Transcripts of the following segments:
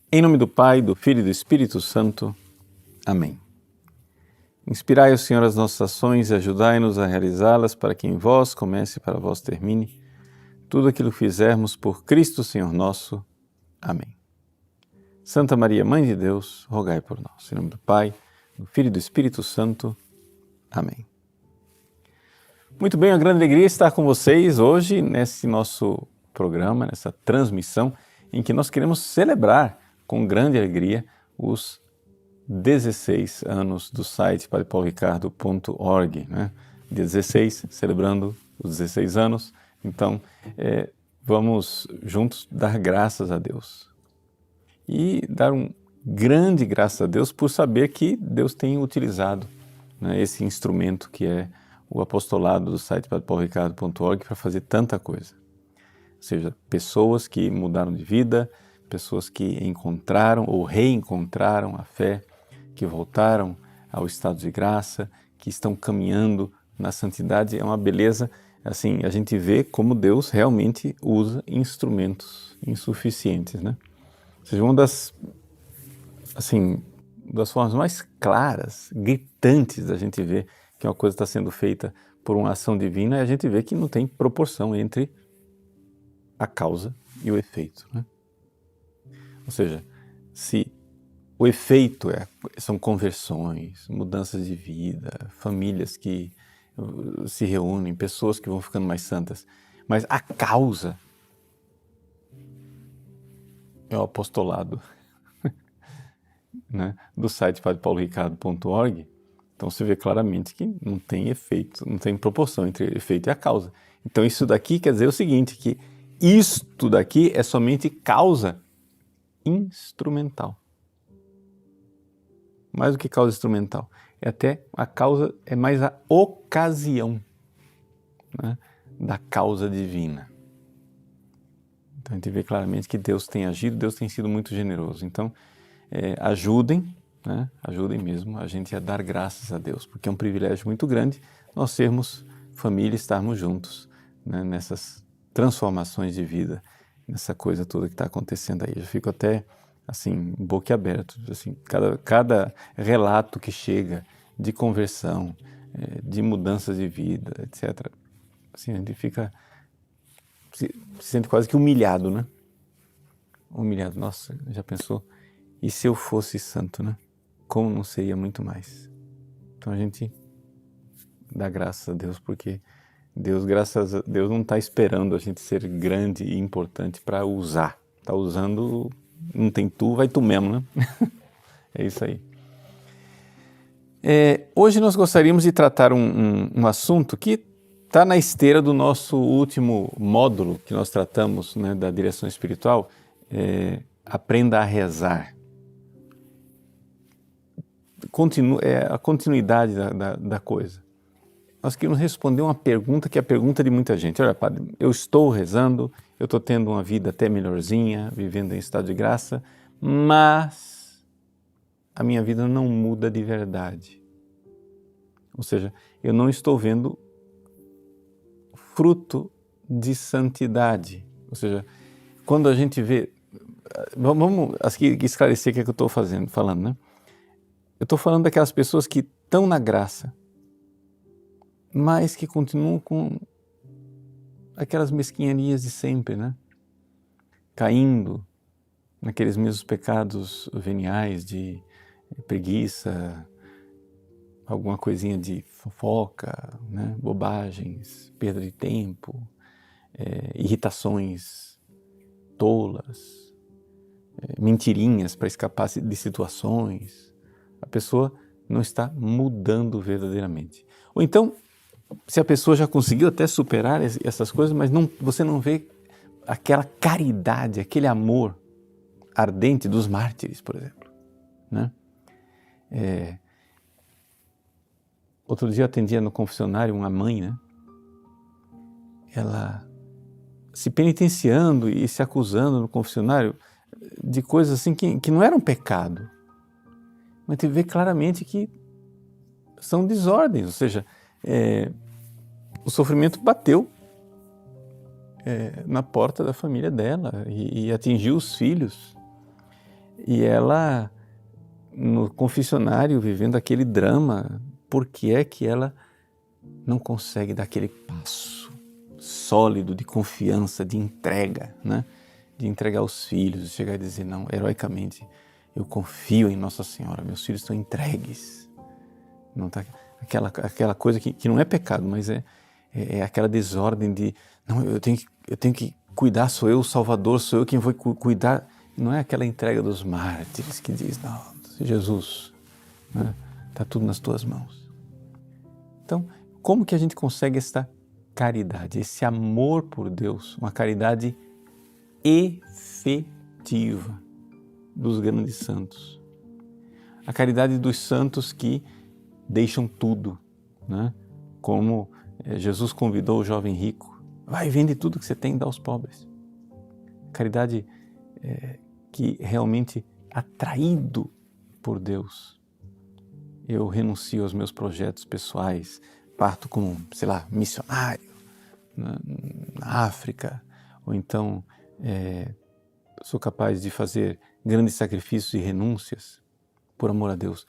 Em nome do Pai, do Filho e do Espírito Santo. Amém. Inspirai o Senhor as nossas ações e ajudai-nos a realizá-las, para que em vós comece e para vós termine tudo aquilo que fizermos por Cristo Senhor nosso. Amém. Santa Maria, Mãe de Deus, rogai por nós. Em nome do Pai, do Filho e do Espírito Santo. Amém. Muito bem, uma grande alegria estar com vocês hoje nesse nosso programa, nessa transmissão, em que nós queremos celebrar com grande alegria os 16 anos do site padrepauloricardo.org, né? Dia 16, celebrando os 16 anos. Então, vamos juntos dar graças a Deus. E dar grande graças a Deus por saber que Deus tem utilizado, né, esse instrumento que é o apostolado do site padrepauloricardo.org para fazer tanta coisa. Ou seja, pessoas que mudaram de vida, pessoas que encontraram ou reencontraram a fé, que voltaram ao estado de graça, que estão caminhando na santidade. É uma beleza, assim, a gente vê como Deus realmente usa instrumentos insuficientes, né? Ou seja, uma das formas mais claras, gritantes da gente ver que uma coisa está sendo feita por uma ação divina, é a gente ver que não tem proporção entre a causa e o efeito, né? Ou seja, se o efeito são conversões, mudanças de vida, famílias que se reúnem, pessoas que vão ficando mais santas, mas a causa é o apostolado, né, do site padrepauloricardo.org. Então você vê claramente que não tem efeito, não tem proporção entre o efeito e a causa. Então isso daqui quer dizer o seguinte, que isto daqui é somente causa instrumental. Mais do que causa instrumental. A causa é mais a ocasião, né, da causa divina. Então a gente vê claramente que Deus tem agido, Deus tem sido muito generoso. Então ajudem, né, ajudem mesmo a gente a dar graças a Deus, porque é um privilégio muito grande nós sermos família, estarmos juntos, né, nessas transformações de vida, nessa coisa toda que está acontecendo aí. Eu fico até assim, boquiaberto, assim, cada relato que chega de conversão, de mudanças de vida, etc. Assim, a gente fica, se sente quase que humilhado, né? Humilhado. Nossa, já pensou? E se eu fosse santo, né? Como não seria muito mais? Então a gente dá graças a Deus, porque Deus, graças a Deus, não está esperando a gente ser grande e importante para usar. Está usando, não tem tu, vai tu mesmo, né? É isso aí. Hoje nós gostaríamos de tratar um assunto que está na esteira do nosso último módulo que nós tratamos, né, da direção espiritual, Aprenda a Rezar. A continuidade da coisa. Nós queremos responder uma pergunta que é a pergunta de muita gente. Olha, padre, eu estou rezando, eu estou tendo uma vida até melhorzinha, vivendo em estado de graça, mas a minha vida não muda de verdade. Ou seja, eu não estou vendo fruto de santidade. Ou seja, quando a gente vê... Vamos aqui esclarecer o que é que eu estou falando, né? Eu estou falando daquelas pessoas que estão na graça, mas que continuam com aquelas mesquinharias de sempre, né? Caindo naqueles mesmos pecados veniais de preguiça, alguma coisinha de fofoca, né? Bobagens, perda de tempo, irritações tolas, mentirinhas para escapar de situações. A pessoa não está mudando verdadeiramente. Ou então, se a pessoa já conseguiu até superar essas coisas, mas você não vê aquela caridade, aquele amor ardente dos mártires, por exemplo, né? Outro dia eu atendia no confessionário uma mãe, né? Ela se penitenciando e se acusando no confessionário de coisas assim que não eram pecado, mas você vê claramente que são desordens, ou seja, o sofrimento bateu na porta da família dela e atingiu os filhos. E ela, no confessionário, vivendo aquele drama, por que é que ela não consegue dar aquele passo sólido de confiança, de entrega, né? De entregar os filhos, de chegar e dizer, não, heroicamente, eu confio em Nossa Senhora, meus filhos estão entregues. Não tá aquela coisa que não é pecado, mas é aquela desordem de, não, eu tenho que cuidar, sou eu o Salvador, sou eu quem vou cuidar. Não é aquela entrega dos mártires que diz, não, Jesus, né? Tá tudo nas tuas mãos. Então, como que a gente consegue esta caridade, esse amor por Deus, uma caridade efetiva dos grandes santos? A caridade dos santos que deixam tudo, né? Como Jesus convidou o jovem rico, vai, vende tudo que você tem e dá aos pobres. Caridade que realmente, atraído por Deus, eu renuncio aos meus projetos pessoais, parto como, sei lá, missionário na África, ou então sou capaz de fazer grandes sacrifícios e renúncias por amor a Deus.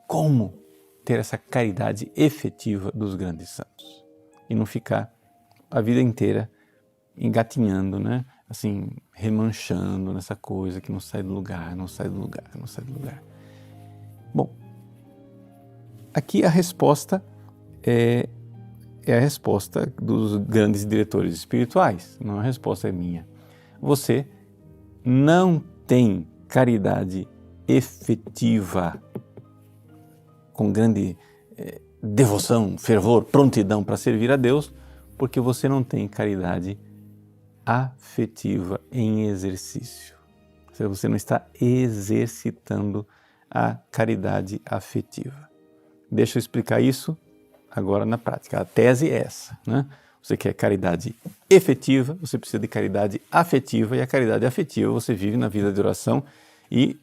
Como ter essa caridade efetiva dos grandes santos e não ficar a vida inteira engatinhando, né? Assim, remanchando nessa coisa que não sai do lugar, não sai do lugar, não sai do lugar. Bom, aqui a resposta é a resposta dos grandes diretores espirituais, não a resposta é minha. Você não tem caridade efetiva, com grande devoção, fervor, prontidão para servir a Deus, porque você não tem caridade afetiva em exercício. Ou seja, você não está exercitando a caridade afetiva. Deixa eu explicar isso agora na prática. A tese é essa, né? Você quer caridade efetiva, você precisa de caridade afetiva, e a caridade afetiva você vive na vida de oração e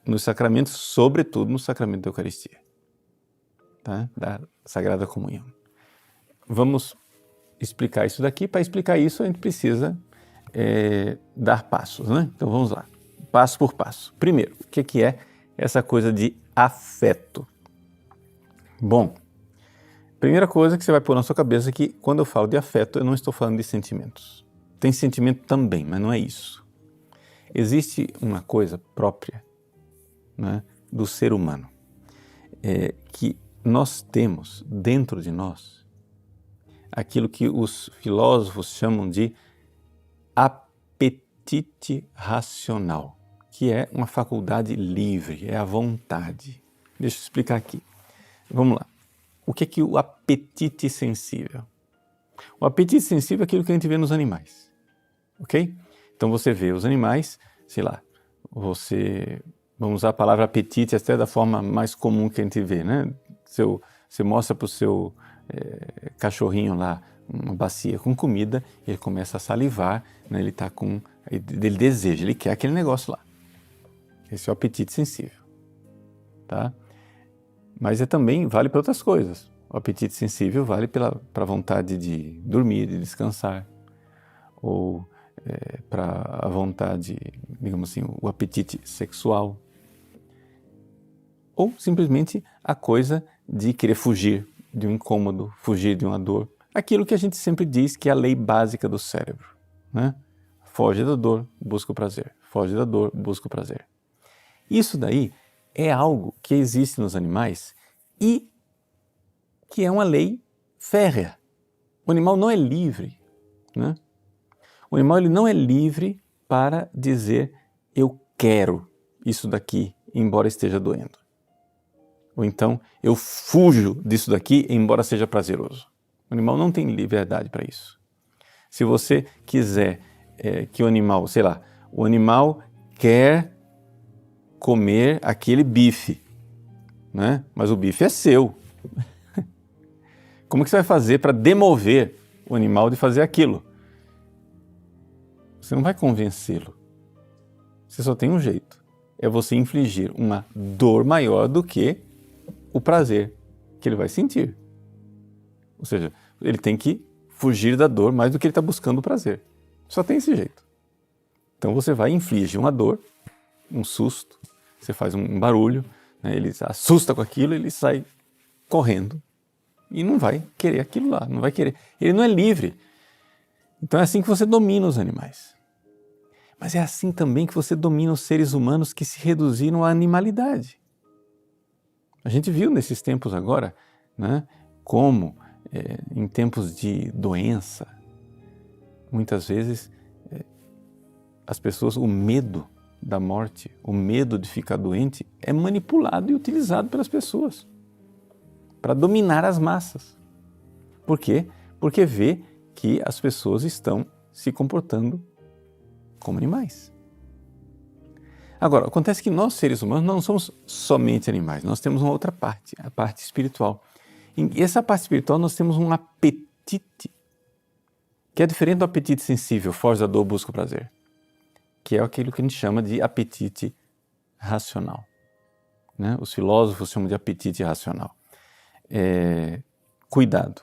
nos sacramentos, sobretudo no sacramento da Eucaristia, tá? Da Sagrada Comunhão. Vamos explicar isso daqui. Para explicar isso, a gente precisa dar passos, né? Então vamos lá, passo por passo. Primeiro, o que é essa coisa de afeto? Bom, primeira coisa que você vai pôr na sua cabeça é que quando eu falo de afeto, eu não estou falando de sentimentos. Tem sentimento também, mas não é isso. Existe uma coisa própria, né, do ser humano, que nós temos dentro de nós aquilo que os filósofos chamam de apetite racional, que é uma faculdade livre, é a vontade. Deixa eu explicar aqui. Vamos lá. O que é o apetite sensível? O apetite sensível é aquilo que a gente vê nos animais, ok? Então você vê os animais, sei lá, vamos usar a palavra apetite até da forma mais comum que a gente vê, né? Você mostra para o seu cachorrinho lá uma bacia com comida, ele começa a salivar, né? Ele deseja, ele quer aquele negócio lá. Esse é o apetite sensível, tá? Mas também vale para outras coisas. O apetite sensível vale para a vontade de dormir, de descansar, ou para a vontade, digamos assim, o apetite sexual, ou simplesmente a coisa de querer fugir de um incômodo, fugir de uma dor. Aquilo que a gente sempre diz que é a lei básica do cérebro, né? Foge da dor, busca o prazer. Foge da dor, busca o prazer. Isso daí é algo que existe nos animais e que é uma lei férrea. O animal não é livre, né? O animal ele não é livre para dizer eu quero isso daqui, embora esteja doendo. Ou então eu fujo disso daqui, embora seja prazeroso. O animal não tem liberdade para isso. Se você quiser que o animal, sei lá, o animal quer comer aquele bife, né? Mas o bife é seu. Como que você vai fazer para demover o animal de fazer aquilo? Você não vai convencê-lo. Você só tem um jeito. É você infligir uma dor maior do que o prazer que ele vai sentir. Ou seja, ele tem que fugir da dor mais do que ele está buscando o prazer. Só tem esse jeito. Então você vai infligir uma dor um susto, você faz um barulho, né? Ele assusta com aquilo, ele sai correndo e não vai querer aquilo lá, não vai querer. Ele não é livre. Então é assim que você domina os animais. Mas é assim também que você domina os seres humanos que se reduziram à animalidade. A gente viu nesses tempos agora, né, como em tempos de doença, muitas vezes as pessoas, o medo da morte, o medo de ficar doente é manipulado e utilizado pelas pessoas para dominar as massas. Por quê? Porque vê que as pessoas estão se comportando como animais. Agora, acontece que nós, seres humanos, não somos somente animais, nós temos uma outra parte, a parte espiritual. E essa parte espiritual nós temos um apetite, que é diferente do apetite sensível, foge da dor, busca o prazer, que é aquilo que a gente chama de apetite racional, né? Os filósofos chamam de apetite racional. Cuidado,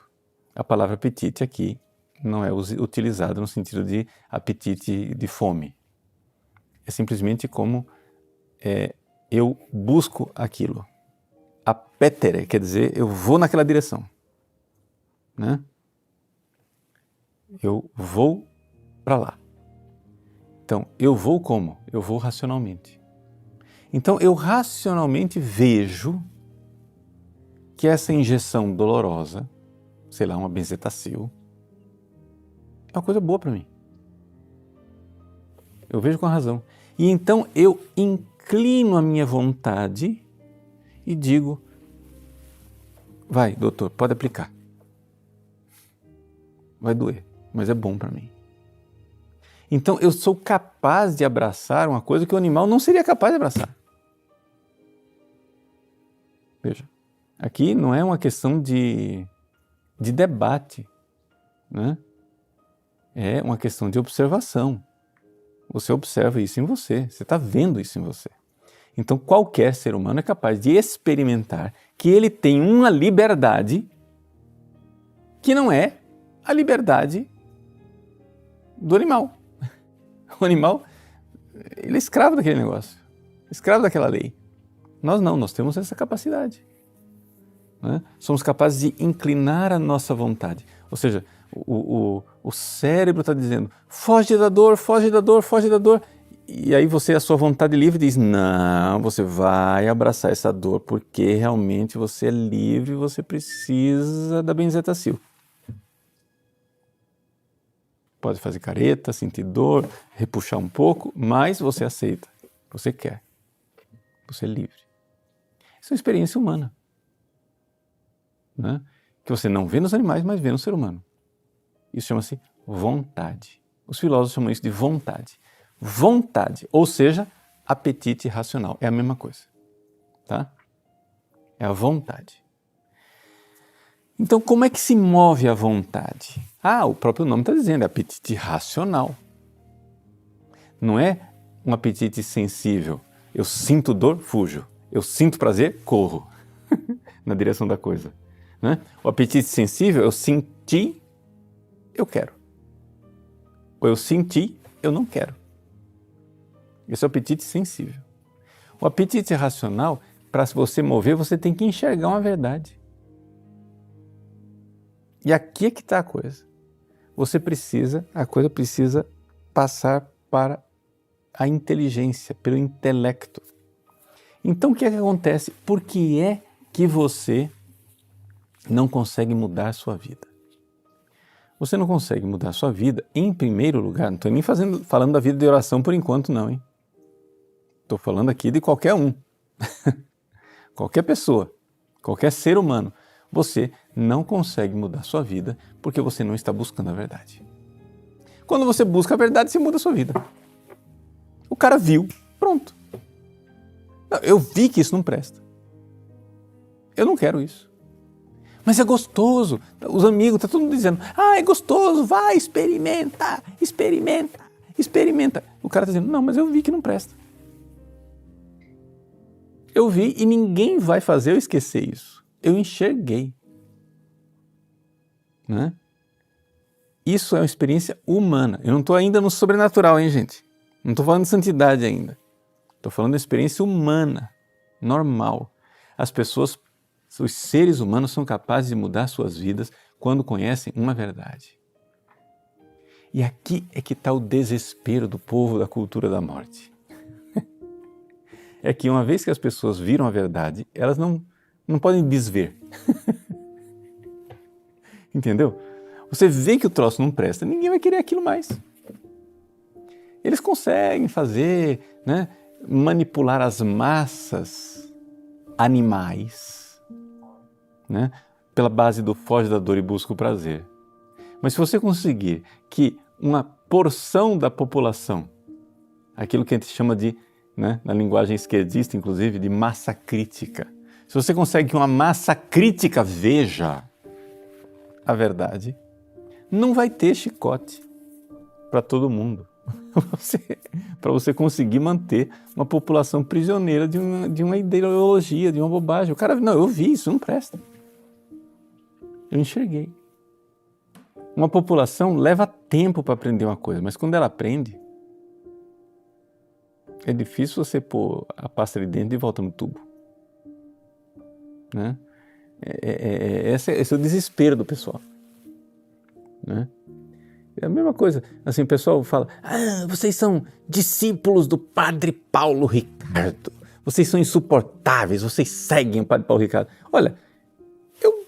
a palavra apetite aqui não é utilizada no sentido de apetite de fome. É simplesmente como eu busco aquilo. Apetere quer dizer eu vou naquela direção, né? Eu vou para lá. Então, eu vou como? Eu vou racionalmente. Então, eu racionalmente vejo que essa injeção dolorosa, sei lá, uma benzetacil, é uma coisa boa para mim. Eu vejo com razão. E então eu inclino a minha vontade e digo, vai, doutor, pode aplicar. Vai doer, mas é bom para mim. Então eu sou capaz de abraçar uma coisa que o animal não seria capaz de abraçar. Veja, aqui não é uma questão de debate, né? É uma questão de observação. Você observa isso em você, você está vendo isso em você. Então qualquer ser humano é capaz de experimentar que ele tem uma liberdade que não é a liberdade do animal. O animal, ele é escravo daquele negócio, escravo daquela lei. Nós não, nós temos essa capacidade, né? Somos capazes de inclinar a nossa vontade. Ou seja, o cérebro está dizendo, foge da dor, foge da dor, foge da dor. E aí você, a sua vontade livre diz, não, você vai abraçar essa dor porque realmente você é livre, você precisa da benzetacil. Pode fazer careta, sentir dor, repuxar um pouco, mas você aceita, você quer, você é livre. Isso é uma experiência humana, né? Que você não vê nos animais, mas vê no ser humano. Isso chama-se vontade. Os filósofos chamam isso de vontade. Vontade, ou seja, apetite racional, é a mesma coisa, tá? É a vontade. Então, como é que se move a vontade? O próprio nome está dizendo, é apetite racional. Não é um apetite sensível. Eu sinto dor, fujo. Eu sinto prazer, corro na direção da coisa, né? O apetite sensível, eu senti, eu quero. Ou eu senti, eu não quero. Esse é o apetite sensível. O apetite racional, para você mover, você tem que enxergar uma verdade. E aqui é que está a coisa. A coisa precisa passar para a inteligência, pelo intelecto. Então o que é que acontece? Por que é que você não consegue mudar a sua vida? Você não consegue mudar a sua vida, em primeiro lugar, não estou nem falando da vida de oração por enquanto não, hein? Estou falando aqui de qualquer um, qualquer pessoa, qualquer ser humano. Você não consegue mudar a sua vida porque você não está buscando a verdade. Quando você busca a verdade, você muda a sua vida. O cara viu, pronto. Eu vi que isso não presta. Eu não quero isso. Mas é gostoso. Os amigos, está todo mundo dizendo, é gostoso, vai, experimenta, experimenta, experimenta. O cara está dizendo, não, mas eu vi que não presta. Eu vi e ninguém vai fazer eu esquecer isso. Eu enxerguei, né? Isso é uma experiência humana. Eu não estou ainda no sobrenatural, hein, gente? Não estou falando de santidade ainda. Estou falando da experiência humana, normal. As pessoas, os seres humanos são capazes de mudar suas vidas quando conhecem uma verdade. E aqui é que está o desespero do povo da cultura da morte. É que uma vez que as pessoas viram a verdade, elas não podem desver. Entendeu? Você vê que o troço não presta, ninguém vai querer aquilo mais. Eles conseguem fazer, né, manipular as massas animais, né, pela base do foge da dor e busca o prazer. Mas se você conseguir que uma porção da população, aquilo que a gente chama de, né, na linguagem esquerdista, inclusive, de massa crítica, se você consegue que uma massa crítica veja a verdade, não vai ter chicote para todo mundo. Para você conseguir manter uma população prisioneira de uma ideologia, de uma bobagem. O cara, não, eu vi isso, não presta. Eu enxerguei. Uma população leva tempo para aprender uma coisa, mas quando ela aprende, é difícil você pôr a pasta de dentro e volta no tubo. Né? Esse é o desespero do pessoal. Né? É a mesma coisa, assim, o pessoal fala, vocês são discípulos do Padre Paulo Ricardo, vocês são insuportáveis, vocês seguem o Padre Paulo Ricardo. Olha, eu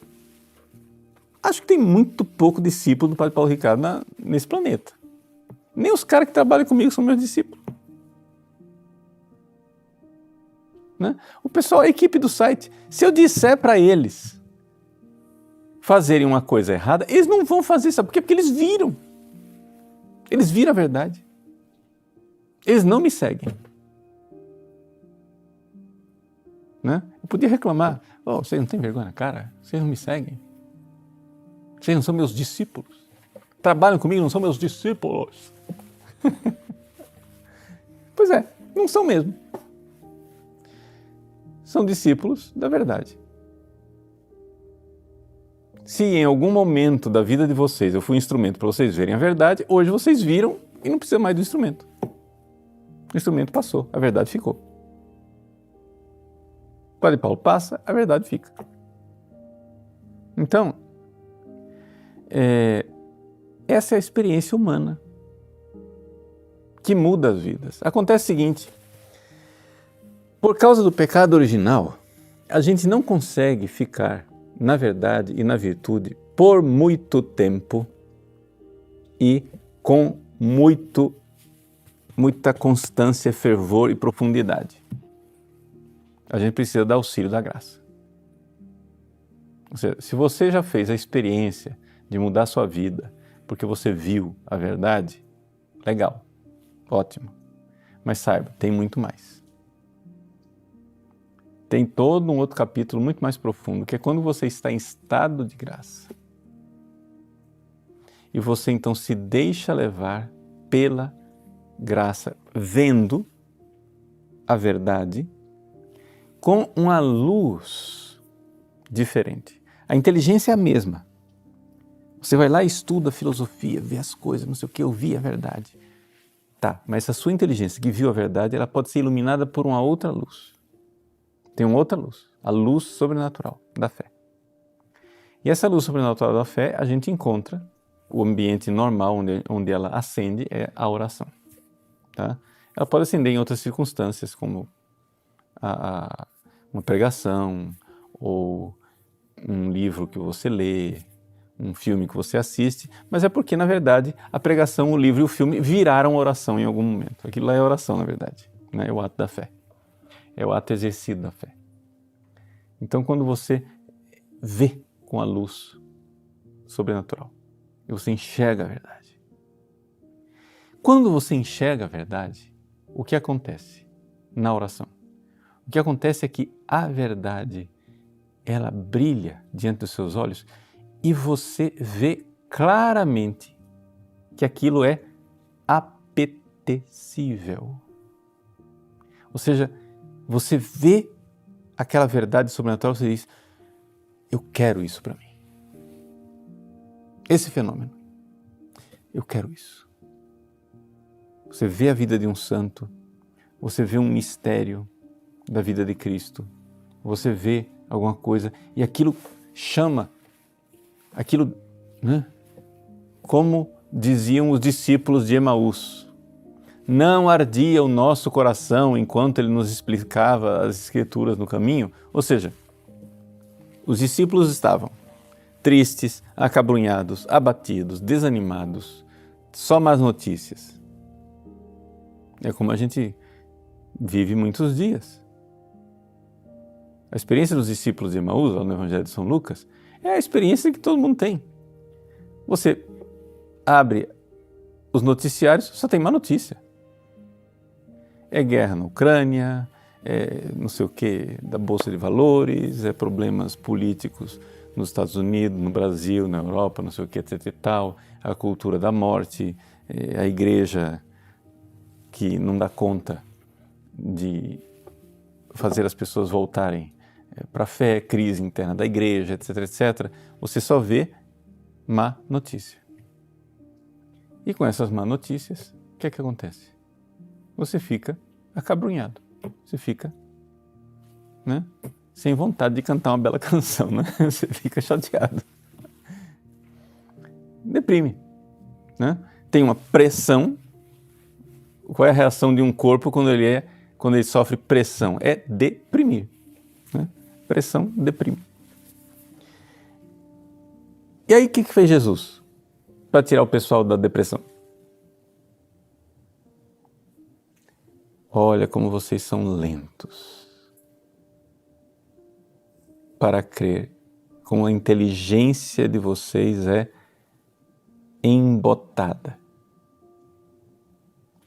acho que tem muito pouco discípulo do Padre Paulo Ricardo nesse planeta. Nem os caras que trabalham comigo são meus discípulos. Né? O pessoal, a equipe do site, se eu disser para eles fazerem uma coisa errada, eles não vão fazer, sabe por quê? Porque eles viram. Eles viram a verdade. Eles não me seguem. Né? Eu podia reclamar, vocês não têm vergonha na cara? Vocês não me seguem? Vocês não são meus discípulos? Trabalham comigo, não são meus discípulos? Pois é, não são mesmo. São discípulos da verdade. Se em algum momento da vida de vocês eu fui um instrumento para vocês verem a verdade, hoje vocês viram e não precisa mais do instrumento. O instrumento passou, a verdade ficou. O Padre Paulo passa, a verdade fica. Então, essa é a experiência humana que muda as vidas. Acontece o seguinte, por causa do pecado original, a gente não consegue ficar na verdade e na virtude por muito tempo e com muita constância, fervor e profundidade. A gente precisa do auxílio da graça. Ou seja, se você já fez a experiência de mudar a sua vida porque você viu a verdade, legal, ótimo. Mas saiba, tem muito mais. Tem todo um outro capítulo muito mais profundo, que é quando você está em estado de graça. E você então se deixa levar pela graça, vendo a verdade com uma luz diferente. A inteligência é a mesma. Você vai lá e estuda filosofia, vê as coisas, não sei o que, eu vi a verdade. Tá, mas a sua inteligência que viu a verdade, ela pode ser iluminada por uma outra luz. Tem uma outra luz, a luz sobrenatural da fé. E essa luz sobrenatural da fé, a gente encontra, o ambiente normal onde ela acende é a oração. Tá? Ela pode acender em outras circunstâncias, como uma pregação, ou um livro que você lê, um filme que você assiste, mas é porque, na verdade, a pregação, o livro e o filme viraram oração em algum momento. Aquilo lá é oração, na verdade, né? É o ato da fé. É o ato exercido da fé. Então, quando você vê com a luz sobrenatural, e você enxerga a verdade. Quando você enxerga a verdade, o que acontece na oração? O que acontece é que a verdade, ela brilha diante dos seus olhos e você vê claramente que aquilo é apetecível. Ou seja, você vê aquela verdade sobrenatural e você diz, eu quero isso para mim. Esse fenômeno, eu quero isso. Você vê a vida de um santo, você vê um mistério da vida de Cristo, você vê alguma coisa e aquilo chama, aquilo, né? Como diziam os discípulos de Emaús, não ardia o nosso coração enquanto ele nos explicava as Escrituras no caminho? Ou seja, os discípulos estavam tristes, acabrunhados, abatidos, desanimados, só más notícias. É como a gente vive muitos dias. A experiência dos discípulos de Emaús, lá no Evangelho de São Lucas, é a experiência que todo mundo tem. Você abre os noticiários, só tem má notícia. É guerra na Ucrânia, é não sei o que da Bolsa de Valores, é problemas políticos nos Estados Unidos, no Brasil, na Europa, não sei o que, etc e tal, a cultura da morte, a igreja que não dá conta de fazer as pessoas voltarem para a fé, crise interna da igreja, etc, etc. Você só vê má notícia. E com essas má notícias, o que é que acontece? Você fica acabrunhado, você fica, né, sem vontade de cantar uma bela canção, né? Você fica chateado. Deprime, né? Tem uma pressão. Qual é a reação de um corpo quando ele sofre pressão? É deprimir, né? Pressão deprime. E aí o que fez Jesus para tirar o pessoal da depressão? Olha como vocês são lentos para crer, como a inteligência de vocês é embotada,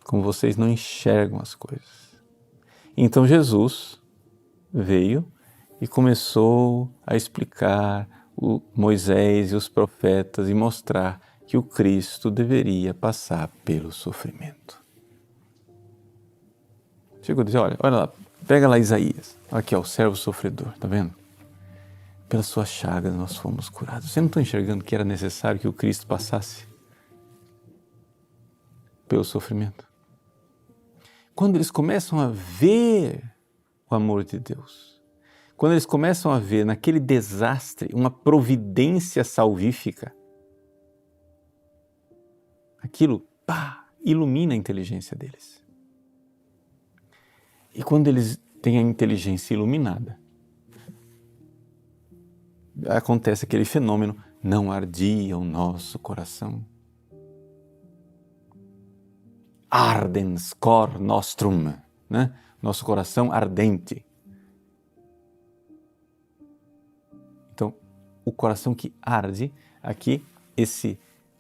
como vocês não enxergam as coisas. Então Jesus veio e começou a explicar o Moisés e os profetas e mostrar que o Cristo deveria passar pelo sofrimento. Chegou a dizer, olha lá, pega lá Isaías, aqui ó, o servo sofredor, tá vendo? Pelas suas chagas nós fomos curados. Você não está enxergando que era necessário que o Cristo passasse pelo sofrimento? Quando eles começam a ver o amor de Deus, quando eles começam a ver naquele desastre uma providência salvífica, aquilo ilumina a inteligência deles. E quando eles têm a inteligência iluminada, acontece aquele fenômeno, não ardia o nosso coração. Ardens cor nostrum, né? Nosso coração ardente. Então, o coração que arde, aqui,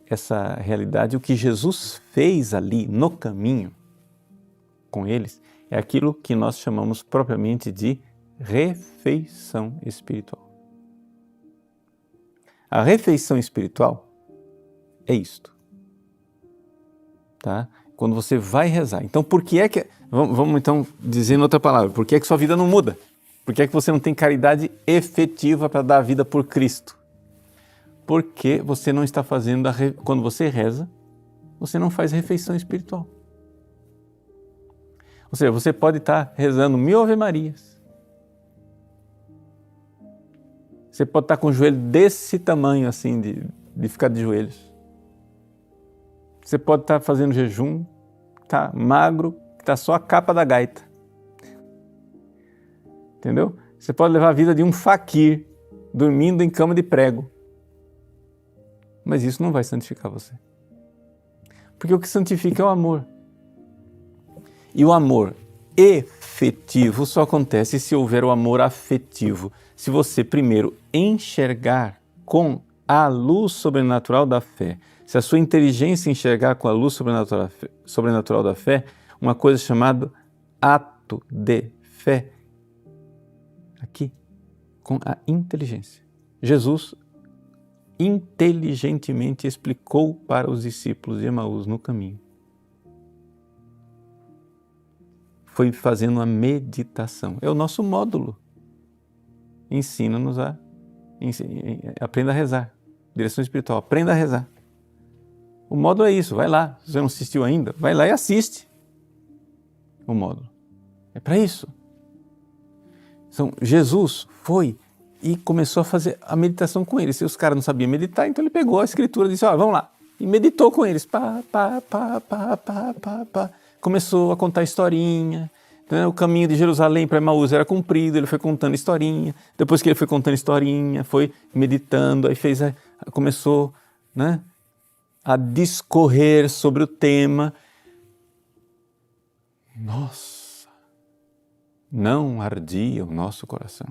essa realidade, o que Jesus fez ali no caminho com eles, é aquilo que nós chamamos propriamente de refeição espiritual. A refeição espiritual é isto, tá? Quando você vai rezar. Então, por que é que... Vamos então dizer em outra palavra, por que é que sua vida não muda? Por que é que você não tem caridade efetiva para dar a vida por Cristo? Porque você não está fazendo, quando você reza, você não faz refeição espiritual. Ou seja, você pode estar rezando 1000 Ave Marias. Você pode estar com o joelho desse tamanho, assim, de ficar de joelhos. Você pode estar fazendo jejum, está magro, está só a capa da gaita. Entendeu? Você pode levar a vida de um faquir, dormindo em cama de prego. Mas isso não vai santificar você. Porque o que santifica é o amor. E o amor efetivo só acontece se houver o amor afetivo. Se você primeiro enxergar com a luz sobrenatural da fé, se a sua inteligência enxergar com a luz sobrenatural da fé, uma coisa chamada ato de fé, aqui, com a inteligência. Jesus inteligentemente explicou para os discípulos de Emaús no caminho. Foi fazendo uma meditação. É o nosso módulo. Ensina-nos aprenda a rezar. Direção espiritual, aprenda a rezar. O módulo é isso, vai lá. Se você não assistiu ainda, vai lá e assiste o módulo. É para isso. Então, Jesus foi e começou a fazer a meditação com eles. E os caras não sabiam meditar, então ele pegou a escritura e disse, vamos lá. E meditou com eles. Começou a contar historinha. Então, o caminho de Jerusalém para Emaús era comprido, ele foi contando historinha. Depois que ele foi contando historinha, foi meditando, aí começou, né, a discorrer sobre o tema. Nossa, não ardia o nosso coração.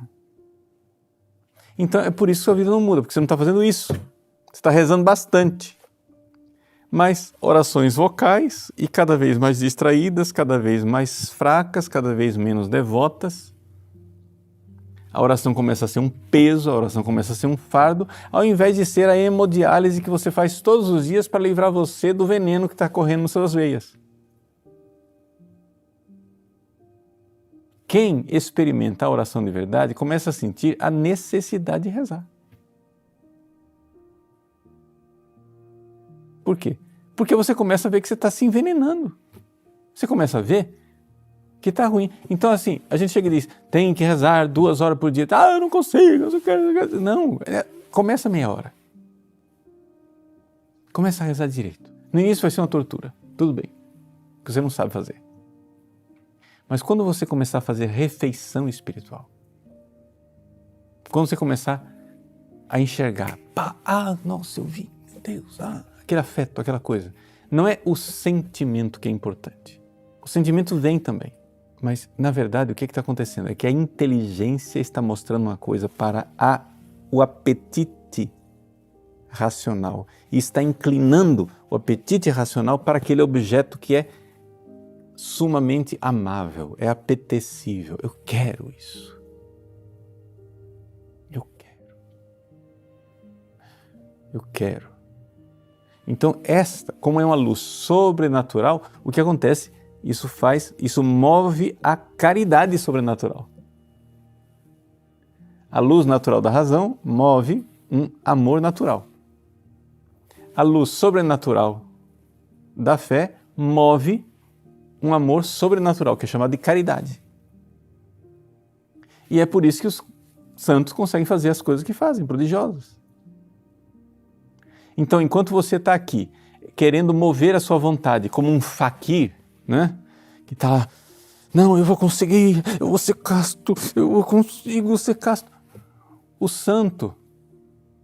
Então é por isso que a sua vida não muda, porque você não está fazendo isso. Você está rezando bastante. Mas orações vocais e cada vez mais distraídas, cada vez mais fracas, cada vez menos devotas. A oração começa a ser um peso, a oração começa a ser um fardo, ao invés de ser a hemodiálise que você faz todos os dias para livrar você do veneno que está correndo nas suas veias. Quem experimenta a oração de verdade começa a sentir a necessidade de rezar. Por quê? Porque você começa a ver que você está se envenenando. Você começa a ver que está ruim. Então assim, a gente chega e diz, tem que rezar 2 horas por dia. Eu não consigo, eu quero. Não, começa meia hora. Começa a rezar direito. No início vai ser uma tortura, tudo bem, porque você não sabe fazer. Mas quando você começar a fazer refeição espiritual, quando você começar a enxergar, nossa, eu vi, meu Deus, aquele afeto, aquela coisa. Não é o sentimento que é importante. O sentimento vem também. Mas, na verdade, o que está acontecendo? É que a inteligência está mostrando uma coisa para o apetite racional. E está inclinando o apetite racional para aquele objeto que é sumamente amável, é apetecível. Eu quero isso. Eu quero. Então, como é uma luz sobrenatural, o que acontece? Isso move a caridade sobrenatural. A luz natural da razão move um amor natural. A luz sobrenatural da fé move um amor sobrenatural, que é chamado de caridade. E é por isso que os santos conseguem fazer as coisas que fazem, prodigiosas. Então, enquanto você está aqui, querendo mover a sua vontade como um faquir, né? Que está lá, não, eu vou conseguir, eu vou ser casto, eu consigo ser casto. O santo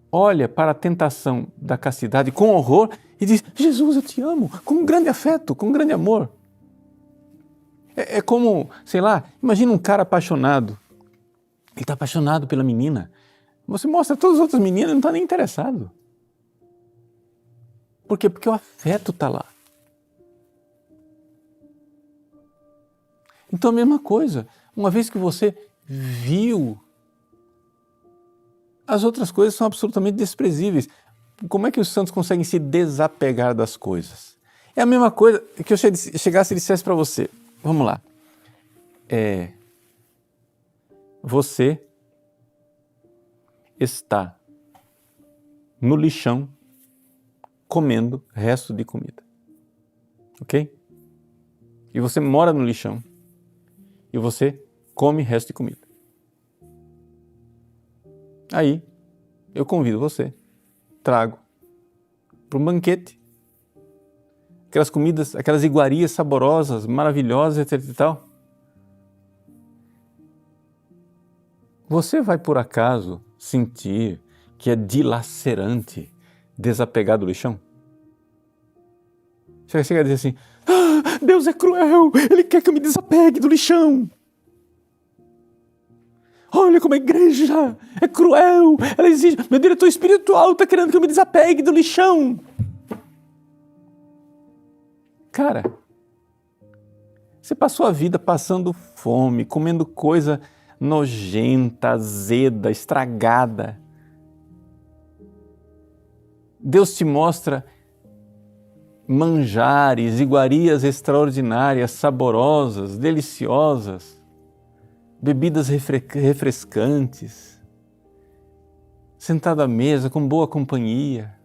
olha para a tentação da castidade com horror e diz, Jesus, eu te amo, com um grande afeto, com um grande amor. É como, sei lá, imagina um cara apaixonado, ele está apaixonado pela menina, você mostra todas as outras meninas, ele não está nem interessado. Por quê? Porque o afeto está lá. Então a mesma coisa, uma vez que você viu, as outras coisas são absolutamente desprezíveis. Como é que os santos conseguem se desapegar das coisas? É a mesma coisa que eu chegasse e dissesse para você, vamos lá, você está no lixão comendo resto de comida, ok? E você mora no lixão e você come resto de comida. Aí, eu convido você, trago para um banquete aquelas comidas, aquelas iguarias saborosas, maravilhosas, etc e tal. Você vai por acaso sentir que é dilacerante desapegar do lixão? Você chega a dizer assim, Deus é cruel, Ele quer que eu me desapegue do lixão. Olha como a igreja é cruel, ela exige, meu diretor espiritual está querendo que eu me desapegue do lixão. Cara, você passou a vida passando fome, comendo coisa nojenta, azeda, estragada. Deus te mostra manjares, iguarias extraordinárias, saborosas, deliciosas, bebidas refrescantes, sentado à mesa com boa companhia.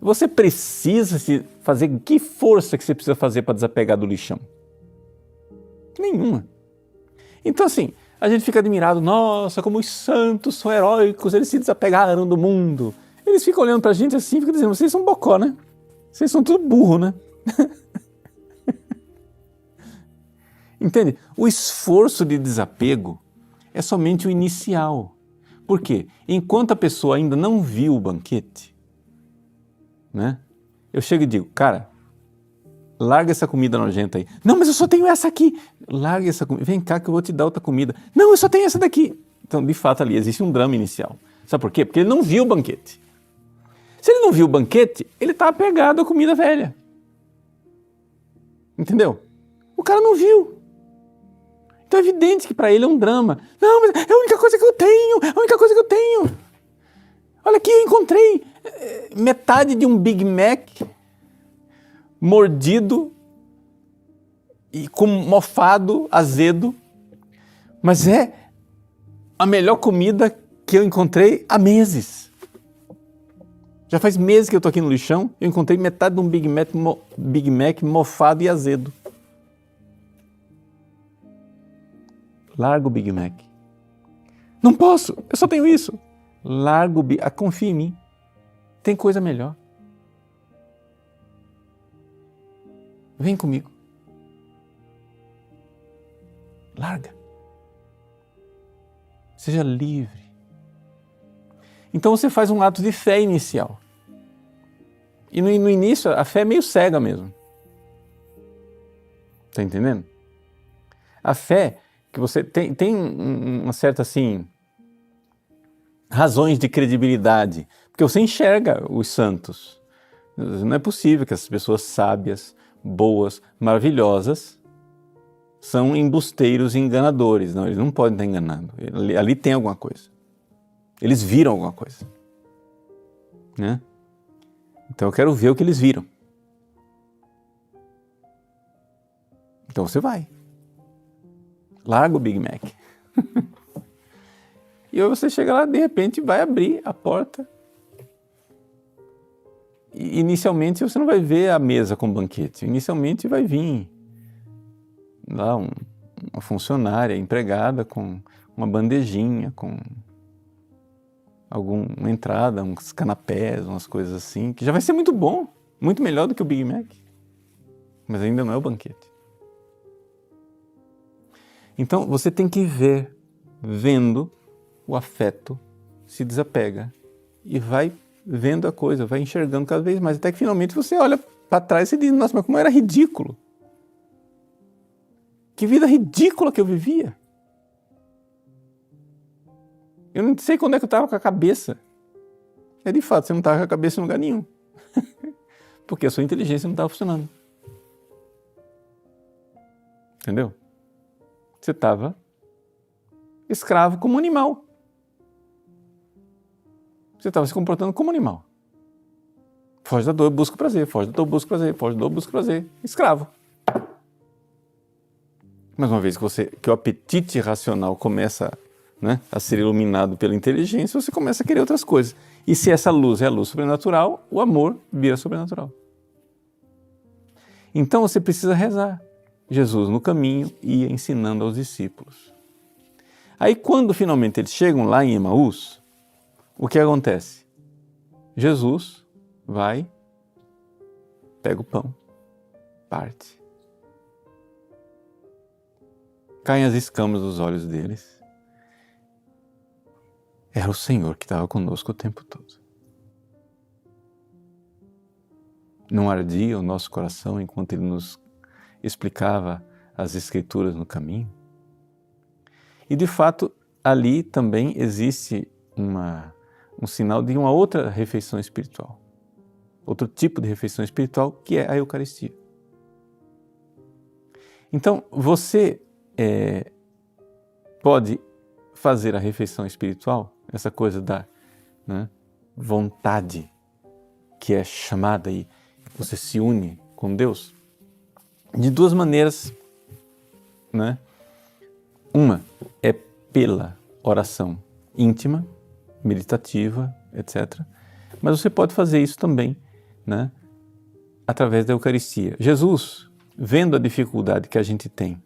Você precisa fazer, que força que você precisa fazer para desapegar do lixão? Nenhuma. Então assim, a gente fica admirado, nossa, como os santos são heróicos, eles se desapegaram do mundo. Eles ficam olhando pra gente assim, ficam dizendo, vocês são bocó, né? Vocês são tudo burro, né? Entende? O esforço de desapego é somente o inicial. Por quê? Enquanto a pessoa ainda não viu o banquete, né? Eu chego e digo, cara, larga essa comida nojenta aí. Não, mas eu só tenho essa aqui. Larga essa comida. Vem cá que eu vou te dar outra comida. Não, eu só tenho essa daqui. Então, de fato, ali existe um drama inicial. Sabe por quê? Porque ele não viu o banquete. Se ele não viu o banquete, ele está apegado à comida velha. Entendeu? O cara não viu. Então é evidente que para ele é um drama. Não, mas é a única coisa que eu tenho. É a única coisa que eu tenho. Olha aqui, eu encontrei metade de um Big Mac mordido e com mofado, azedo, mas é a melhor comida que eu encontrei há meses. Já faz meses que eu estou aqui no lixão, eu encontrei metade de um Big Mac mofado e azedo. Larga o Big Mac. Não posso, eu só tenho isso. Larga o Big Mac, confia em mim, tem coisa melhor. Vem comigo. Larga. Seja livre. Então você faz um ato de fé inicial. E no início a fé é meio cega mesmo. Está entendendo? A fé que você tem uma certa assim razões de credibilidade, porque você enxerga os santos. Não é possível que essas pessoas sábias, boas, maravilhosas, são embusteiros e enganadores. Não, eles não podem estar enganando. Ali tem alguma coisa. Eles viram alguma coisa. Né? Então eu quero ver o que eles viram. Então você vai. Larga o Big Mac. E aí você chega lá, de repente vai abrir a porta. E inicialmente você não vai ver a mesa com banquete. Inicialmente vai vir lá uma funcionária empregada com uma bandejinha, com alguma entrada, uns canapés, umas coisas assim, que já vai ser muito bom, muito melhor do que o Big Mac. Mas ainda não é o banquete. Então você tem que ver, vendo, o afeto se desapega e vai vendo a coisa, vai enxergando cada vez mais, até que finalmente você olha para trás e diz, nossa, mas como era ridículo. Que vida ridícula que eu vivia. Eu não sei quando é que eu estava com a cabeça. É de fato, você não estava com a cabeça em lugar nenhum. Porque a sua inteligência não estava funcionando. Entendeu? Você estava escravo como animal. Você estava se comportando como animal. Foge da dor, busca o prazer. Foge da dor, busca o prazer. Foge da dor, busca o prazer. Escravo. Mas uma vez que o apetite racional começa, né, a ser iluminado pela inteligência, você começa a querer outras coisas. E se essa luz é a luz sobrenatural, o amor vira sobrenatural. Então você precisa rezar. Jesus no caminho ia ensinando aos discípulos. Aí quando finalmente eles chegam lá em Emaús, o que acontece? Jesus vai, pega o pão, parte. Caem as escamas dos olhos deles. Era o Senhor que estava conosco o tempo todo. Não ardia o nosso coração enquanto Ele nos explicava as Escrituras no caminho? E de fato, ali também existe um sinal de uma outra refeição espiritual. Outro tipo de refeição espiritual, que é a Eucaristia. Então, você pode fazer a refeição espiritual, essa coisa da, né, vontade que é chamada e você se une com Deus, de duas maneiras, né? Uma é pela oração íntima, meditativa, etc. Mas você pode fazer isso também, né, através da Eucaristia. Jesus, vendo a dificuldade que a gente tem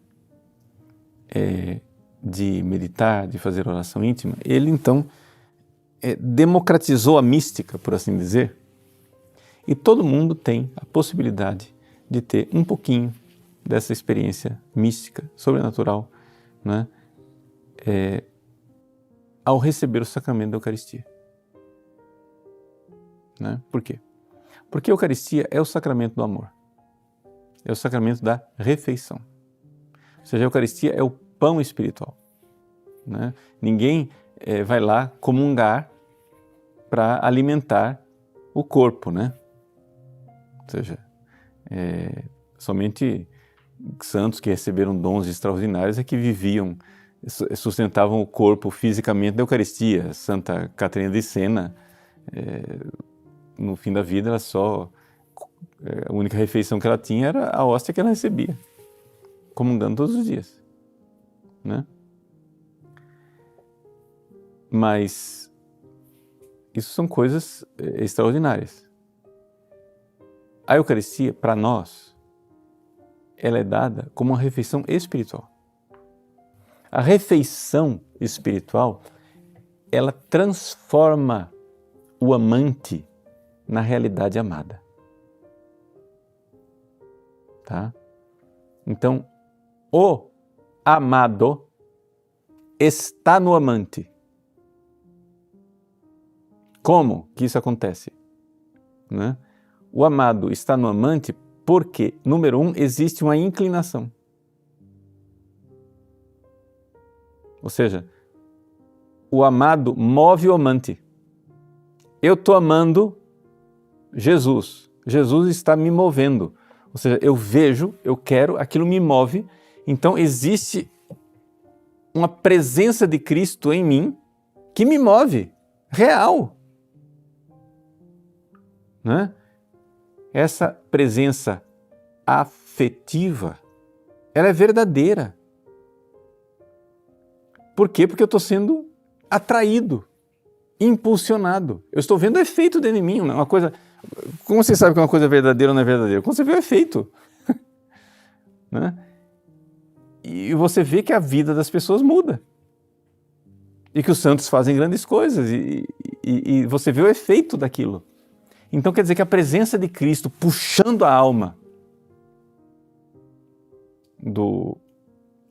de meditar, de fazer oração íntima, ele então democratizou a mística, por assim dizer, e todo mundo tem a possibilidade de ter um pouquinho dessa experiência mística, sobrenatural, né? Ao receber o sacramento da Eucaristia. Né? Por quê? Porque a Eucaristia é o sacramento do amor, é o sacramento da refeição. Ou seja, a Eucaristia é o pão espiritual. Né? Ninguém vai lá comungar para alimentar o corpo, né? Ou seja, somente santos que receberam dons extraordinários é que viviam, sustentavam o corpo fisicamente da Eucaristia. Santa Catarina de Sena, no fim da vida, a única refeição que ela tinha era a hóstia que ela recebia, comungando todos os dias. Né? Mas isso são coisas extraordinárias. A Eucaristia, para nós, ela é dada como uma refeição espiritual. A refeição espiritual, ela transforma o amante na realidade amada. Tá? Então, o amado está no amante. Como que isso acontece? Né? O amado está no amante porque, número 1, existe uma inclinação. Ou seja, o amado move o amante. Eu estou amando Jesus. Jesus está me movendo. Ou seja, eu vejo, eu quero, aquilo me move. Então existe uma presença de Cristo em mim que me move, real. Né? Essa presença afetiva, ela é verdadeira. Por quê? Porque eu estou sendo atraído, impulsionado. Eu estou vendo o efeito dentro de mim. Uma coisa. Como você sabe que uma coisa é verdadeira ou não é verdadeira? Quando você vê o efeito. Né? E você vê que a vida das pessoas muda. E que os santos fazem grandes coisas. E você vê o efeito daquilo. Então quer dizer que a presença de Cristo puxando a alma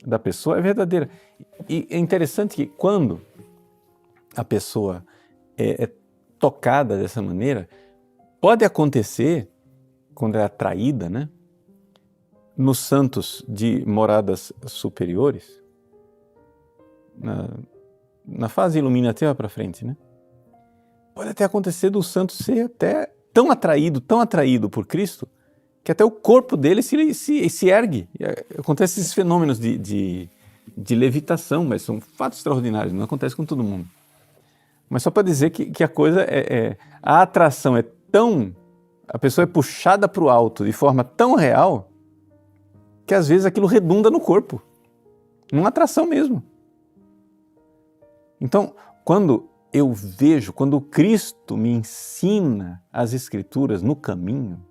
da pessoa é verdadeira. E é interessante que quando a pessoa é tocada dessa maneira, pode acontecer, quando é atraída, né, nos santos de moradas superiores, na fase iluminativa para frente, né, pode até acontecer do santo ser até tão atraído por Cristo, que até o corpo dele se ergue. Acontecem esses fenômenos de levitação, mas são fatos extraordinários, não acontece com todo mundo. Mas só para dizer que a coisa a atração é tão... A pessoa é puxada para o alto de forma tão real que às vezes aquilo redunda no corpo. Numa atração mesmo. Então, quando eu vejo, quando o Cristo me ensina as Escrituras no caminho,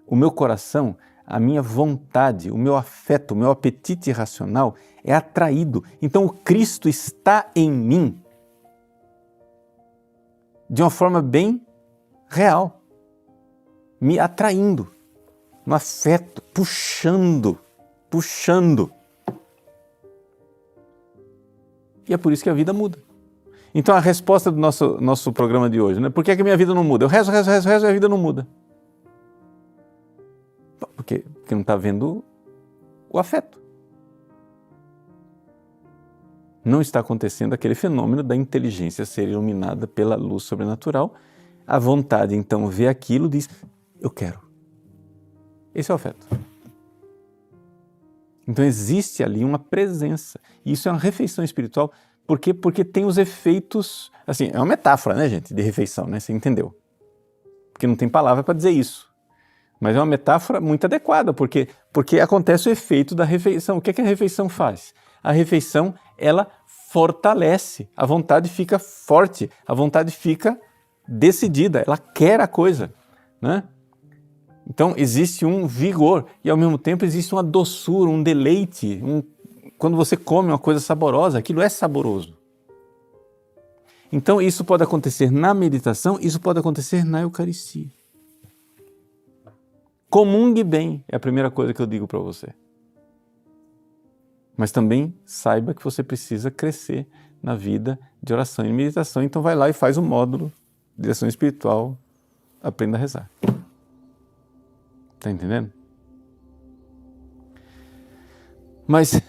o meu coração, a minha vontade, o meu afeto, o meu apetite racional é atraído. Então o Cristo está em mim de uma forma bem real, me atraindo, no afeto, puxando. E é por isso que a vida muda. Então a resposta do nosso programa de hoje, né? Por que a minha vida não muda? Eu rezo e a vida não muda. Porque não está vendo o afeto. Não está acontecendo aquele fenômeno da inteligência ser iluminada pela luz sobrenatural. A vontade, então, vê aquilo e diz, eu quero. Esse é o afeto. Então existe ali uma presença. E isso é uma refeição espiritual. Por quê? Porque tem os efeitos... Assim, é uma metáfora, né, gente, de refeição, né? Você entendeu? Porque não tem palavra para dizer isso. Mas é uma metáfora muito adequada, porque acontece o efeito da refeição. O que a refeição faz? A refeição, ela fortalece, a vontade fica forte, a vontade fica decidida, ela quer a coisa, né? Então existe um vigor e ao mesmo tempo existe uma doçura, um deleite, quando você come uma coisa saborosa, aquilo é saboroso. Então isso pode acontecer na meditação, isso pode acontecer na Eucaristia. Comungue bem, é a primeira coisa que eu digo para você. Mas também saiba que você precisa crescer na vida de oração e meditação. Então vai lá e faz um módulo de direção espiritual, aprenda a rezar. Está entendendo? Mas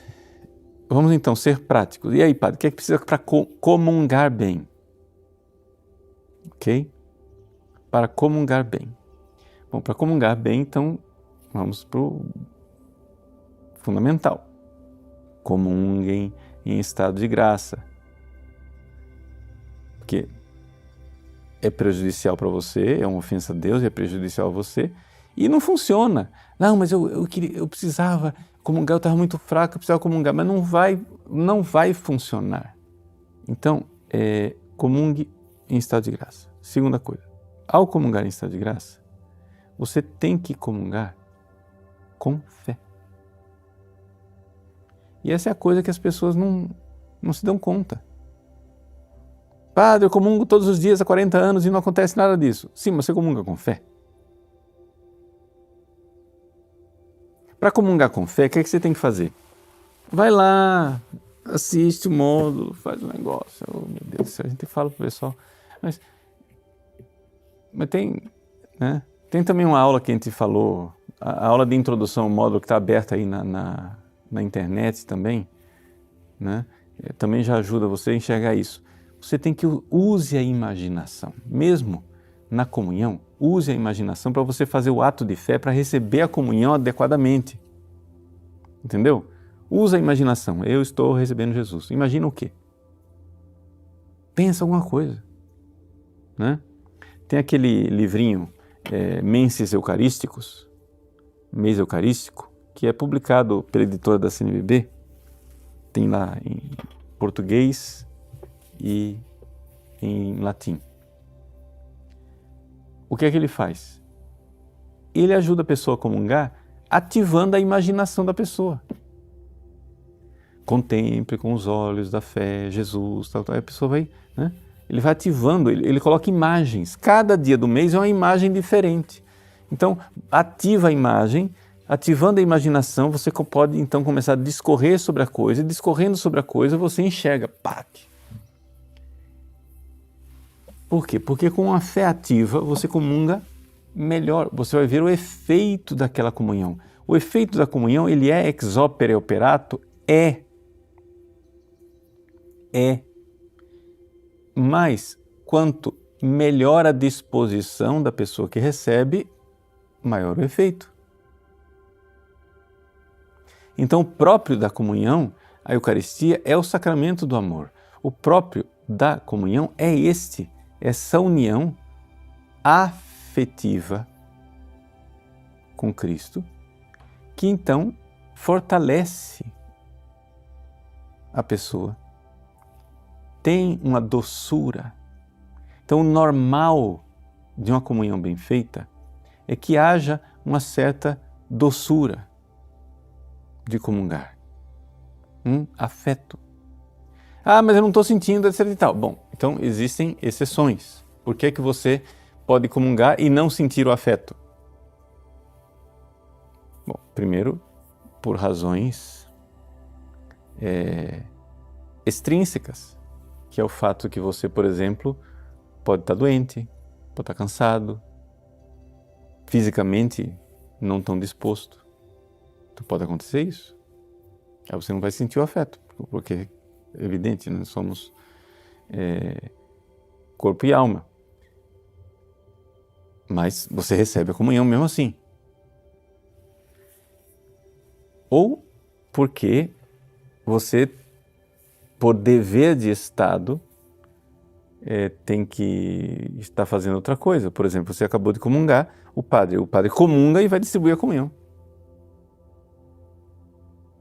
vamos então ser práticos. E aí, padre, o que é que precisa para comungar bem? Ok? Para comungar bem. Bom, para comungar bem, então, vamos para o fundamental. Comunguem em estado de graça. Porque é prejudicial para você, é uma ofensa a Deus, é prejudicial a você, e não funciona. Não, mas eu precisava comungar, eu estava muito fraco, eu precisava comungar, mas não vai funcionar. Então, comungue em estado de graça. Segunda coisa, ao comungar em estado de graça, você tem que comungar com fé. E essa é a coisa que as pessoas não se dão conta. Padre, eu comungo todos os dias há 40 anos e não acontece nada disso. Sim, mas você comunga com fé? Para comungar com fé, o que é que você tem que fazer? Vai lá, assiste o módulo, faz um negócio. Oh, meu Deus do céu, a gente fala para o pessoal. Mas tem, né? Tem também uma aula que a gente falou, a aula de introdução ao módulo que está aberta aí na internet também, né? Também já ajuda você a enxergar isso. Você tem que use a imaginação, mesmo na comunhão, use a imaginação para você fazer o ato de fé, para receber a comunhão adequadamente. Entendeu? Usa a imaginação. Eu estou recebendo Jesus. Imagina o quê? Pensa alguma coisa, né? Tem aquele livrinho Menses Eucarísticos, Mês Eucarístico, que é publicado pela editora da CNBB. Tem lá em português e em latim. O que é que ele faz? Ele ajuda a pessoa a comungar ativando a imaginação da pessoa. Contemple com os olhos da fé, Jesus, tal. Aí a pessoa vai, né? Ele vai ativando, ele coloca imagens. Cada dia do mês é uma imagem diferente. Então, ativa a imagem, ativando a imaginação, você pode então começar a discorrer sobre a coisa, e discorrendo sobre a coisa você enxerga, pac. Por quê? Porque com a fé ativa você comunga melhor, você vai ver o efeito daquela comunhão. O efeito da comunhão, ele é ex opere operato, mas quanto melhor a disposição da pessoa que recebe, maior o efeito. Então, o próprio da comunhão, a Eucaristia, é o sacramento do amor. O próprio da comunhão é essa união afetiva com Cristo, que então fortalece a pessoa, tem uma doçura. Então, o normal de uma comunhão bem feita é que haja uma certa doçura de comungar, afeto. Ah, mas eu não estou sentindo, etc e tal. Bom, então existem exceções. Por que você pode comungar e não sentir o afeto? Bom, primeiro, por razões extrínsecas, que é o fato que você, por exemplo, pode estar doente, pode estar cansado, fisicamente não tão disposto. Então pode acontecer isso. Aí você não vai sentir o afeto, porque é evidente, nós somos corpo e alma. Mas você recebe a comunhão mesmo assim. Ou porque você, por dever de Estado, tem que estar fazendo outra coisa. Por exemplo, você acabou de comungar, o padre comunga e vai distribuir a comunhão.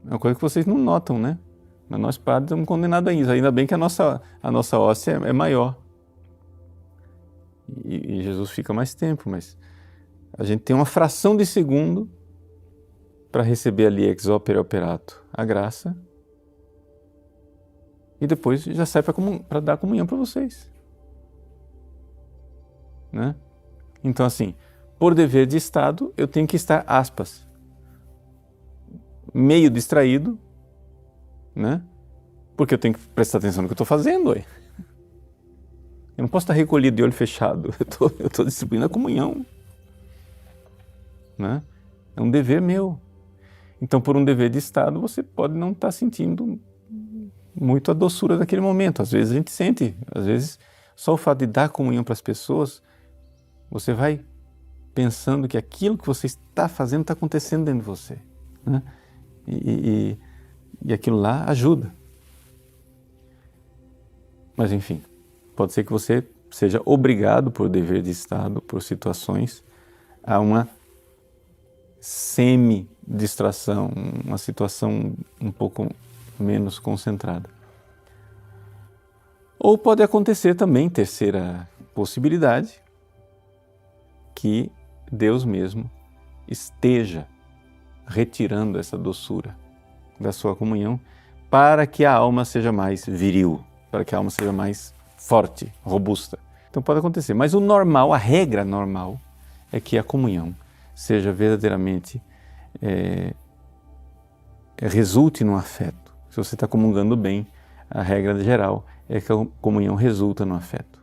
É uma coisa que vocês não notam, né? Mas nós padres estamos condenados a isso. Ainda bem que a nossa hóstia é maior. E Jesus fica mais tempo, mas a gente tem uma fração de segundo para receber ali ex opere operato a graça e depois já sai para dar comunhão para vocês. Né? Então, assim, por dever de Estado, eu tenho que estar, aspas, meio distraído, né? Porque eu tenho que prestar atenção no que eu estou fazendo. Ué. Eu não posso estar recolhido de olho fechado, eu estou distribuindo a comunhão. Né? É um dever meu. Então, por um dever de Estado, você pode não estar sentindo muito a doçura daquele momento. Às vezes a gente sente, às vezes só o fato de dar comunhão para as pessoas, você vai pensando que aquilo que você está fazendo está acontecendo dentro de você. Né? E aquilo lá ajuda. Mas enfim, pode ser que você seja obrigado por dever de Estado, por situações, a uma semi-distração, uma situação um pouco menos concentrada. Ou pode acontecer também, terceira possibilidade, que Deus mesmo esteja retirando essa doçura da sua comunhão para que a alma seja mais viril, para que a alma seja mais forte, robusta. Então pode acontecer, mas o normal, a regra normal, é que a comunhão seja verdadeiramente, resulte no afeto. Se você está comungando bem, a regra geral é que a comunhão resulta no afeto.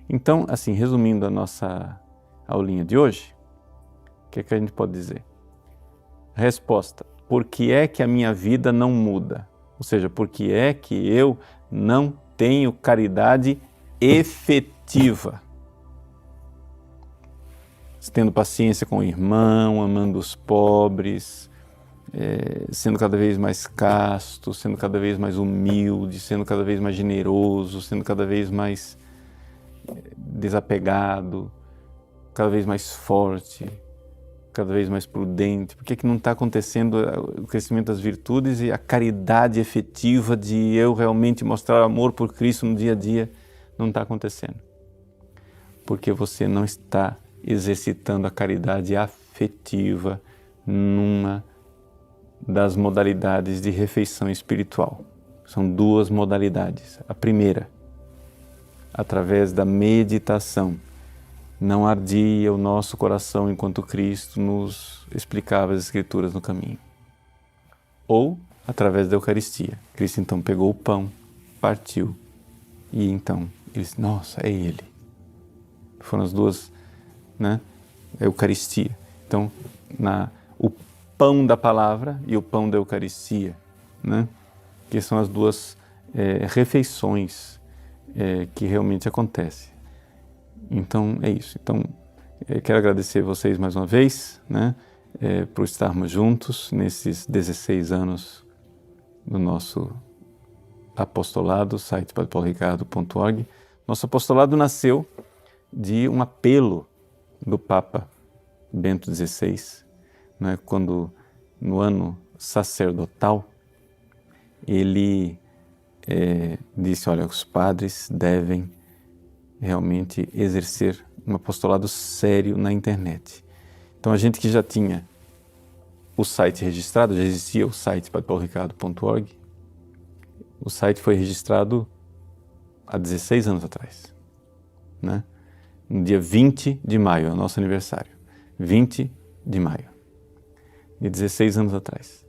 Então, assim, resumindo a nossa aulinha de hoje, o que é que a gente pode dizer? Resposta: por que é que a minha vida não muda? Ou seja, por que é que eu não tenho caridade efetiva? Tendo paciência com o irmão, amando os pobres, sendo cada vez mais casto, sendo cada vez mais humilde, sendo cada vez mais generoso, sendo cada vez mais desapegado, cada vez mais forte, cada vez mais prudente. Por que é que não está acontecendo o crescimento das virtudes e a caridade efetiva de eu realmente mostrar amor por Cristo no dia a dia não está acontecendo? Porque você não está exercitando a caridade afetiva numa das modalidades de refeição espiritual. São duas modalidades. A primeira, através da meditação. Não ardia o nosso coração enquanto Cristo nos explicava as Escrituras no caminho. Ou através da Eucaristia. Cristo então pegou o pão, partiu e então ele disse: nossa, é Ele. Foram as duas, né? A Eucaristia. Então, o pão da palavra e o pão da Eucaristia, né? Que são as duas refeições que realmente acontecem. Então, é isso. Então, quero agradecer vocês mais uma vez, né? Por estarmos juntos nesses 16 anos do nosso apostolado, site padrepauloricardo.org. Nosso apostolado nasceu de um apelo do Papa Bento XVI, né, quando no ano sacerdotal ele disse: olha, os padres devem realmente exercer um apostolado sério na internet. Então a gente que já tinha o site registrado, já existia o site padrepauloricardo.org, o site foi registrado há 16 anos atrás, né? No dia 20 de maio, é o nosso aniversário. 20 de maio, de 16 anos atrás.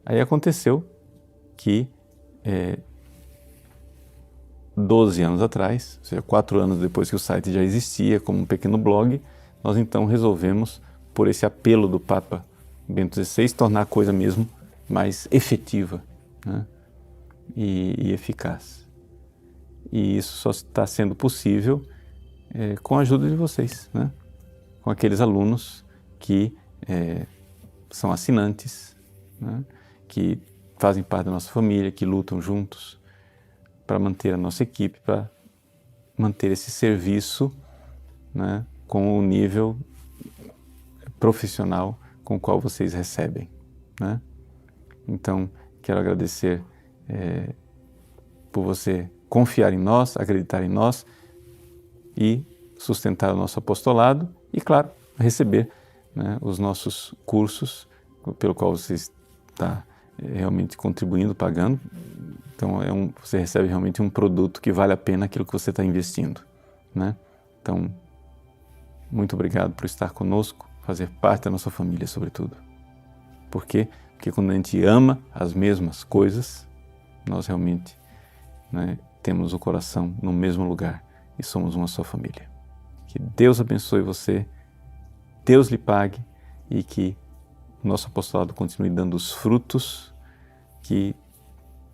Aí aconteceu que 12 anos atrás, ou seja, 4 anos depois que o site já existia como um pequeno blog, nós então resolvemos, por esse apelo do Papa Bento XVI, tornar a coisa mesmo mais efetiva, né? e eficaz. E isso só está sendo possível com a ajuda de vocês, né? Com aqueles alunos que são assinantes, né? Que fazem parte da nossa família, que lutam juntos para manter a nossa equipe, para manter esse serviço, né? Com o nível profissional com o qual vocês recebem, né? Então, quero agradecer por você confiar em nós, acreditar em nós e sustentar o nosso apostolado e, claro, receber, né, os nossos cursos pelo qual você está realmente contribuindo, pagando Então você recebe realmente um produto que vale a pena aquilo que você está investindo, né? Então, muito obrigado por estar conosco, fazer parte da nossa família, sobretudo. Por quê? Porque quando a gente ama as mesmas coisas, nós realmente, né, temos o coração no mesmo lugar e somos uma só família. Que Deus abençoe você, Deus lhe pague e que o nosso apostolado continue dando os frutos que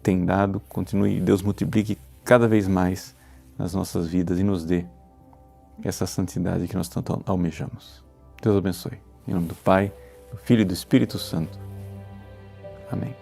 tem dado, continue, Deus multiplique cada vez mais nas nossas vidas e nos dê essa santidade que nós tanto almejamos. Deus abençoe. Em nome do Pai, do Filho e do Espírito Santo. Amém.